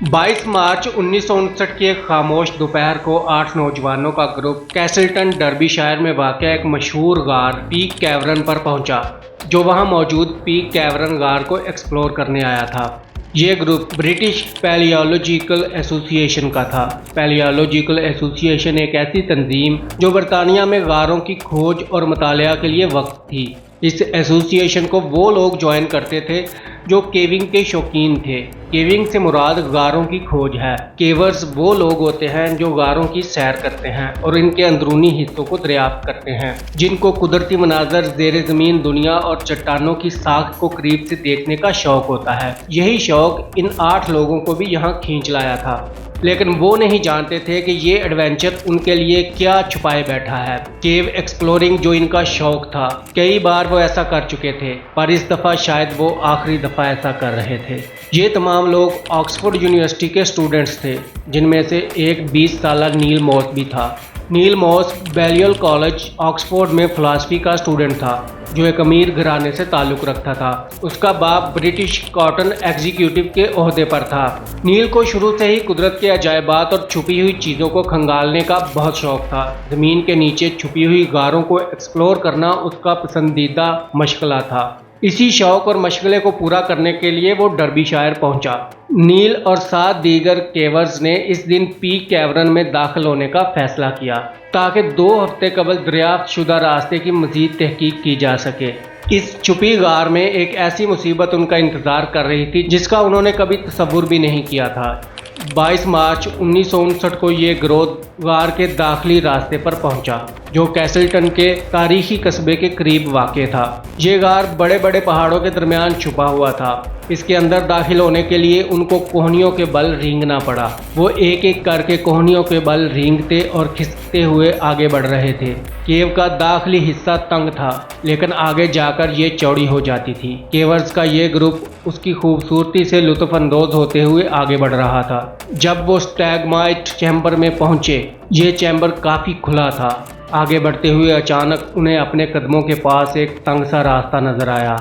22 मार्च 1959 की एक खामोश दोपहर को 8 नौजवानों का ग्रुप कैसल्टन डर्बीशायर में वाक़या एक मशहूर गार पीक कैवरन पर पहुंचा, जो वहां मौजूद पीक कैवरन गार को एक्सप्लोर करने आया था। ये ग्रुप ब्रिटिश पैलियोलॉजिकल एसोसिएशन का था। पैलियोलॉजिकल एसोसिएशन एक ऐसी तंजीम जो बरतानिया में गारों की खोज और मुतालिया के लिए वक्त थी। इस एसोसिएशन को वो लोग ज्वाइन करते थे जो केविंग के शौकीन थे। केविंग से मुराद गारों की खोज है। केवर्स वो लोग होते हैं जो गारों की सैर करते हैं और इनके अंदरूनी हिस्सों को दरियाफ्त करते हैं, जिनको कुदरती मनाजर, ज़ेरे ज़मीन दुनिया और चट्टानों की साख को करीब से देखने का शौक होता है। यही शौक इन 8 लोगों को भी यहाँ खींच लाया था, लेकिन वो नहीं जानते थे कि ये एडवेंचर उनके लिए क्या छुपाए बैठा है। केव एक्सप्लोरिंग जो इनका शौक था, कई बार वो ऐसा कर चुके थे, पर इस दफ़ा शायद वो आखिरी दफ़ा ऐसा कर रहे थे। ये तमाम लोग ऑक्सफोर्ड यूनिवर्सिटी के स्टूडेंट्स थे, जिनमें से एक 20 साला नील मॉस भी था। नील मॉस बैलियल कॉलेज ऑक्सफोर्ड में फ़िलासफ़ी का स्टूडेंट था, जो एक अमीर घराने से ताल्लुक़ रखता था। उसका बाप ब्रिटिश कॉटन एग्जीक्यूटिव के ओहदे पर था। नील को शुरू से ही कुदरत के अजायबात और छुपी हुई चीज़ों को खंगालने का बहुत शौक था। ज़मीन के नीचे छुपी हुई गारों को एक्सप्लोर करना उसका पसंदीदा मशगला था। इसी शौक और मशगले को पूरा करने के लिए वो डर्बीशायर पहुंचा। नील और 7 दीगर केवर्स ने इस दिन पीक कैवरन में दाखिल होने का फैसला किया, ताकि 2 हफ्ते कबल दरियाफ्त शुदा रास्ते की मज़ीद तहकीक की जा सके। इस छुपी गार में एक ऐसी मुसीबत उनका इंतज़ार कर रही थी जिसका उन्होंने कभी तसव्वुर भी नहीं किया था। 22 मार्च 1959 को ये गिरोह गार के दाखिली रास्ते पर पहुंचा, जो कैसल्टन के तारीखी कस्बे के करीब वाक़ था। ये गार बड़े बड़े पहाड़ों के दरमियान छुपा हुआ था। इसके अंदर दाखिल होने के लिए उनको कोहनियों के बल रेंगना पड़ा। वो एक एक करके कोहनियों के बल रेंगते और खिसकते हुए आगे बढ़ रहे थे। केव का दाखिली हिस्सा तंग था, लेकिन आगे जाकर ये चौड़ी हो जाती थी। केवर्स का ये ग्रुप उसकी खूबसूरती से लुत्फ़अंदोज़ होते हुए आगे बढ़ रहा था। जब वो स्टैगमाइट चैम्बर में पहुंचे, ये चैम्बर काफ़ी खुला था। आगे बढ़ते हुए अचानक उन्हें अपने कदमों के पास एक तंग सा रास्ता नजर आया।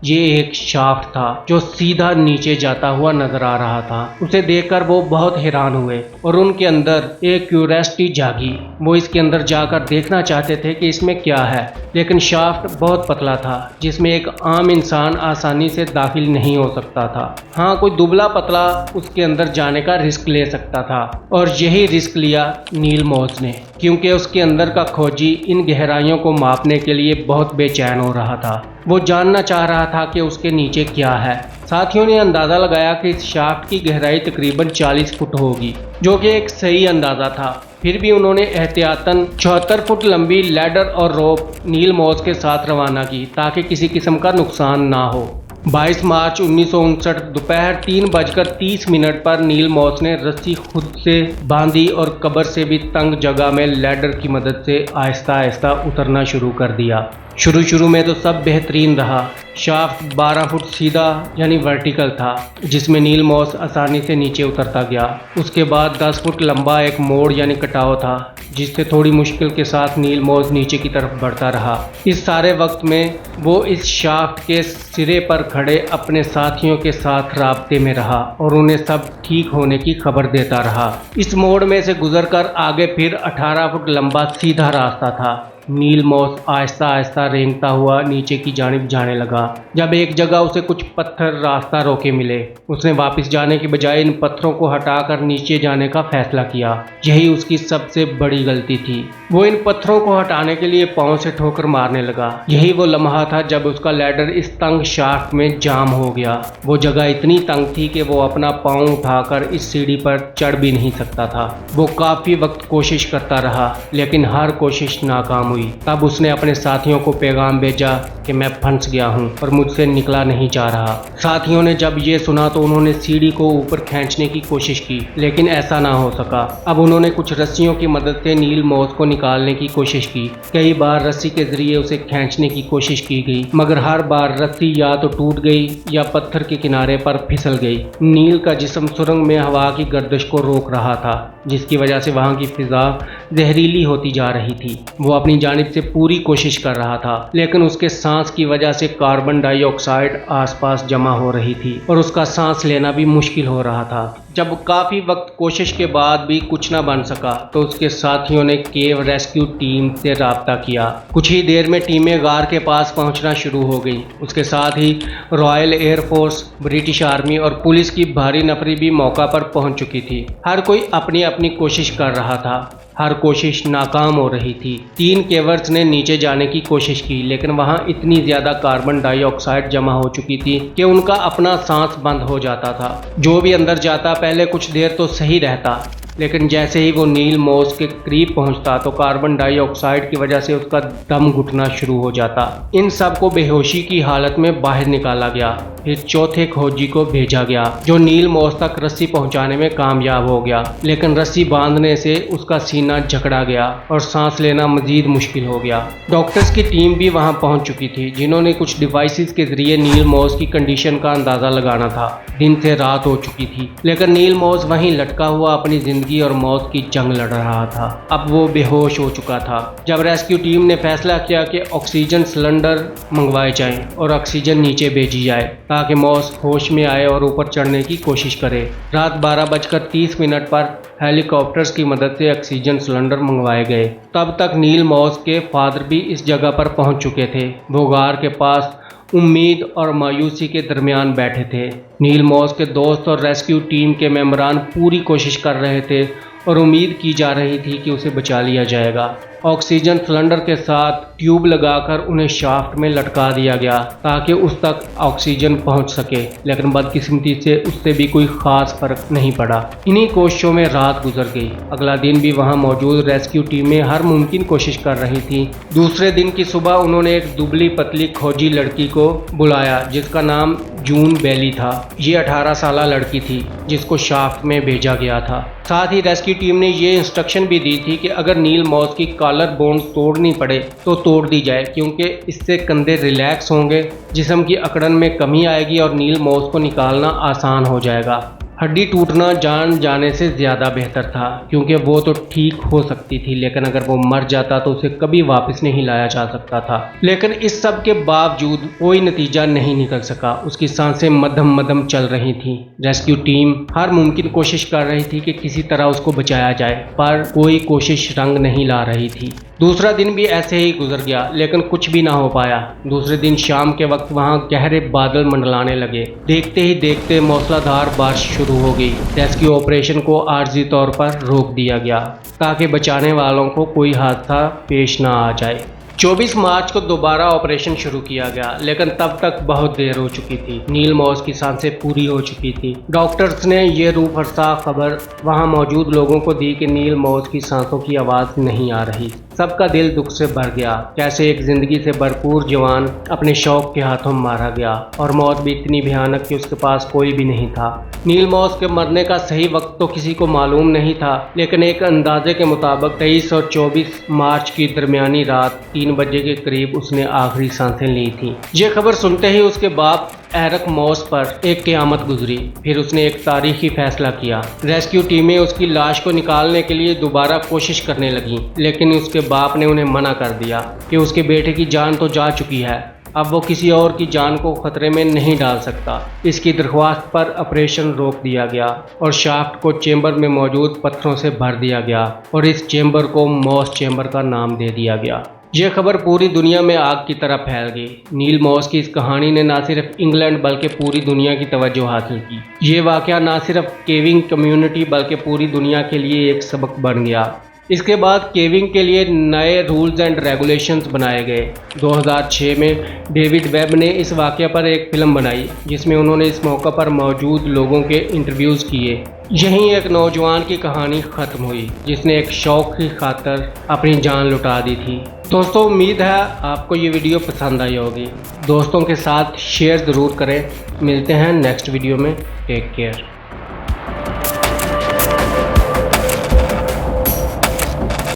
ये एक शाफ्ट था जो सीधा नीचे जाता हुआ नजर आ रहा था। उसे देखकर वो बहुत हैरान हुए और उनके अंदर एक क्यूरियोसिटी जागी। वो इसके अंदर जाकर देखना चाहते थे कि इसमें क्या है, लेकिन शाफ्ट बहुत पतला था, जिसमें एक आम इंसान आसानी से दाखिल नहीं हो सकता था। हाँ, कोई दुबला पतला उसके अंदर जाने का रिस्क ले सकता था, और यही रिस्क लिया नील मॉस ने, क्योंकि उसके अंदर का खोजी इन गहराइयों को मापने के लिए बहुत बेचैन हो रहा था। वो जानना चाह रहा था कि उसके नीचे क्या है। साथियों ने अंदाज़ा लगाया कि इस शाफ्ट की गहराई तकरीबन 40 फुट होगी, जो कि एक सही अंदाज़ा था। फिर भी उन्होंने एहतियातन 76 फुट लंबी लैडर और रोप नील मॉस के साथ रवाना की, ताकि किसी किस्म का नुकसान ना हो। 22 मार्च 1959 दोपहर 3:30 पर नील मॉस ने रस्सी खुद से बांधी और कब्र से भी तंग जगह में लैडर की मदद से आहिस्ता आहिस्ता उतरना शुरू कर दिया। शुरू में तो सब बेहतरीन रहा। शाफ्ट 12 फुट सीधा यानी वर्टिकल था, जिसमें नील मॉस आसानी से नीचे उतरता गया। उसके बाद 10 फुट लंबा एक मोड़ यानी कटाव था, जिससे थोड़ी मुश्किल के साथ नील मॉस नीचे की तरफ बढ़ता रहा। इस सारे वक्त में वो इस शाफ्ट के सिरे पर खड़े अपने साथियों के साथ राब्ते में रहा और उन्हें सब ठीक होने की खबर देता रहा। इस मोड़ में से गुजरकर आगे फिर 18 फुट लंबा सीधा रास्ता था। नील मॉस आहिस्ता आहिस्ता रेंगता हुआ नीचे की जानिब जाने लगा। जब एक जगह उसे कुछ पत्थर रास्ता रोके मिले, उसने वापस जाने के बजाय इन पत्थरों को हटाकर नीचे जाने का फैसला किया। यही उसकी सबसे बड़ी गलती थी। वो इन पत्थरों को हटाने के लिए पांव से ठोकर मारने लगा। यही वो लम्हा था जब उसका लैडर इस तंग शाफ्ट में जाम हो गया। वो जगह इतनी तंग थी कि वो अपना पांव उठाकर इस सीढ़ी पर चढ़ भी नहीं सकता था। वो काफ़ी वक्त कोशिश करता रहा, लेकिन हर कोशिश नाकाम हुई। तब उसने अपने साथियों को पैगाम भेजा कि मैं फंस गया हूं और मुझसे निकला नहीं जा रहा। साथियों ने जब ये सुना तो उन्होंने सीढ़ी को ऊपर खींचने की कोशिश की, लेकिन ऐसा ना हो सका। अब उन्होंने कुछ रस्सियों की मदद से नील मॉस को निकालने की कोशिश की। कई बार रस्सी के जरिए उसे खींचने की कोशिश की गई, मगर हर बार रस्सी या तो टूट गई या पत्थर के किनारे पर फिसल गई। नील का जिस्म सुरंग में हवा की गर्दिश को रोक रहा था, जिसकी वजह से वहां की फिजा जहरीली होती जा रही थी। वो अपनी जानिब से पूरी कोशिश कर रहा था, लेकिन उसके सांस की वजह से कार्बन डाइऑक्साइड आसपास जमा हो रही थी और उसका सांस लेना भी मुश्किल हो रहा था। जब काफ़ी वक्त कोशिश के बाद भी कुछ न बन सका तो उसके साथियों ने केव रेस्क्यू टीम से राब्ता किया। कुछ ही देर में टीमें गार के पास पहुंचना शुरू हो गई। उसके साथ ही रॉयल एयरफोर्स, ब्रिटिश आर्मी और पुलिस की भारी नफरी भी मौका पर पहुंच चुकी थी। हर कोई अपनी अपनी कोशिश कर रहा था। हर कोशिश नाकाम हो रही थी। 3 केवर्स ने नीचे जाने की कोशिश की, लेकिन वहां इतनी ज़्यादा कार्बन डाइऑक्साइड जमा हो चुकी थी कि उनका अपना सांस बंद हो जाता था। जो भी अंदर जाता पहले कुछ देर तो सही रहता, लेकिन जैसे ही वो नील मॉस के करीब पहुंचता तो कार्बन डाइऑक्साइड की वजह से उसका दम घुटना शुरू हो जाता। इन सब को बेहोशी की हालत में बाहर निकाला गया। फिर चौथे खोजी को भेजा गया, जो नील मॉस तक रस्सी पहुंचाने में कामयाब हो गया, लेकिन रस्सी बांधने से उसका सीना जकड़ा गया और सांस लेना मजीद मुश्किल हो गया। डॉक्टर्स की टीम भी वहां पहुंच चुकी थी, जिन्होंने कुछ डिवाइसेस के जरिए नील मॉस की कंडीशन का अंदाजा लगाना था। दिन से रात हो चुकी थी, लेकिन नील मॉस वहीं लटका हुआ अपनी जिंदगी और मौत की जंग लड़ रहा था। अब वो बेहोश हो चुका था। जब रेस्क्यू टीम ने फैसला किया कि ऑक्सीजन सिलेंडर मंगवाए जाएं और ऑक्सीजन नीचे भेजी जाए ताकि मॉस होश में आए और ऊपर चढ़ने की कोशिश करे। रात 12:30 पर हेलीकॉप्टर्स की मदद से ऑक्सीजन सिलेंडर मंगवाए गए। तब तक नील मॉस के फादर भी इस जगह पर पहुंच चुके थे। वो गार के पास उम्मीद और मायूसी के दरमियान बैठे थे। नील मॉस के दोस्त और रेस्क्यू टीम के मेंबरान पूरी कोशिश कर रहे थे और उम्मीद की जा रही थी कि उसे बचा लिया जाएगा। ऑक्सीजन सिलेंडर के साथ ट्यूब लगाकर उन्हें शाफ्ट में लटका दिया गया ताकि उस तक ऑक्सीजन पहुंच सके, लेकिन बदकिस्मती से उससे भी कोई खास फर्क नहीं पड़ा। इन्हीं कोशिशों में रात गुजर गई। अगला दिन भी वहां मौजूद रेस्क्यू टीमें हर मुमकिन कोशिश कर रही थी। दूसरे दिन की सुबह उन्होंने एक दुबली पतली खोजी लड़की को बुलाया, जिसका नाम जून बेली था। ये 18 साल लड़की थी जिसको शाफ्ट में भेजा गया था। साथ ही रेस्क्यू टीम ने ये इंस्ट्रक्शन भी दी थी कि अगर नील मॉस की कॉलर बोन्स तोड़नी पड़े तो तोड़ दी जाए, क्योंकि इससे कंधे रिलैक्स होंगे, जिस्म की अकड़न में कमी आएगी और नील मॉस को निकालना आसान हो जाएगा। हड्डी टूटना जान जाने से ज़्यादा बेहतर था, क्योंकि वो तो ठीक हो सकती थी, लेकिन अगर वो मर जाता तो उसे कभी वापस नहीं लाया जा सकता था। लेकिन इस सब के बावजूद कोई नतीजा नहीं निकल सका। उसकी सांसें मध्यम मध्यम चल रही थीं। रेस्क्यू टीम हर मुमकिन कोशिश कर रही थी कि किसी तरह उसको बचाया जाए, पर कोई कोशिश रंग नहीं ला रही थी। दूसरा दिन भी ऐसे ही गुजर गया, लेकिन कुछ भी ना हो पाया। दूसरे दिन शाम के वक्त वहां गहरे बादल मंडलाने लगे। देखते ही देखते मूसलाधार बारिश शुरू हो गई। रेस्क्यू ऑपरेशन को आर्जी तौर पर रोक दिया गया ताकि बचाने वालों को कोई हादसा पेश ना आ जाए। 24 मार्च को दोबारा ऑपरेशन शुरू किया गया, लेकिन तब तक बहुत देर हो चुकी थी। नील मॉस की सांसें पूरी हो चुकी थी। डॉक्टर्स ने ये रूह फरसा खबर वहां मौजूद लोगों को दी कि नील मॉस की सांसों की आवाज़ नहीं आ रही। सबका दिल दुख से भर गया। कैसे एक जिंदगी से भरपूर जवान अपने शौक के हाथों मारा गया, और मौत भी इतनी भयानक कि उसके पास कोई भी नहीं था। नील मॉस के मरने का सही वक्त तो किसी को मालूम नहीं था, लेकिन एक अंदाजे के मुताबिक 23 और 24 मार्च की दरमियानी रात 3 बजे के करीब उसने आखिरी सांसें ली थी। ये खबर सुनते ही उसके बाप एरिक मॉस पर एक क़यामत गुजरी। फिर उसने एक तारीखी फैसला किया। रेस्क्यू टीमें उसकी लाश को निकालने के लिए दोबारा कोशिश करने लगीं, लेकिन उसके बाप ने उन्हें मना कर दिया कि उसके बेटे की जान तो जा चुकी है, अब वो किसी और की जान को खतरे में नहीं डाल सकता। इसकी दरख्वास्त पर ऑपरेशन रोक दिया गया और शाफ्ट को चेंबर में मौजूद पत्थरों से भर दिया गया और इस चेंबर को मॉस चेंबर का नाम दे दिया गया। यह खबर पूरी दुनिया में आग की तरह फैल गई। नील मॉस की इस कहानी ने न सिर्फ इंग्लैंड बल्कि पूरी दुनिया की तवज्जो हासिल की। ये वाक़या न सिर्फ केविंग कम्युनिटी बल्कि पूरी दुनिया के लिए एक सबक बन गया। इसके बाद केविंग के लिए नए रूल्स एंड रेगुलेशंस बनाए गए। 2006 में डेविड वेब ने इस वाक़या पर एक फ़िल्म बनाई, जिसमें उन्होंने इस मौका पर मौजूद लोगों के इंटरव्यूज़ किए। यहीं एक नौजवान की कहानी ख़त्म हुई, जिसने एक शौक़ की खातर अपनी जान लुटा दी थी। दोस्तों, उम्मीद है आपको ये वीडियो पसंद आई होगी। दोस्तों के साथ शेयर ज़रूर करें। मिलते हैं नेक्स्ट वीडियो में। Take care.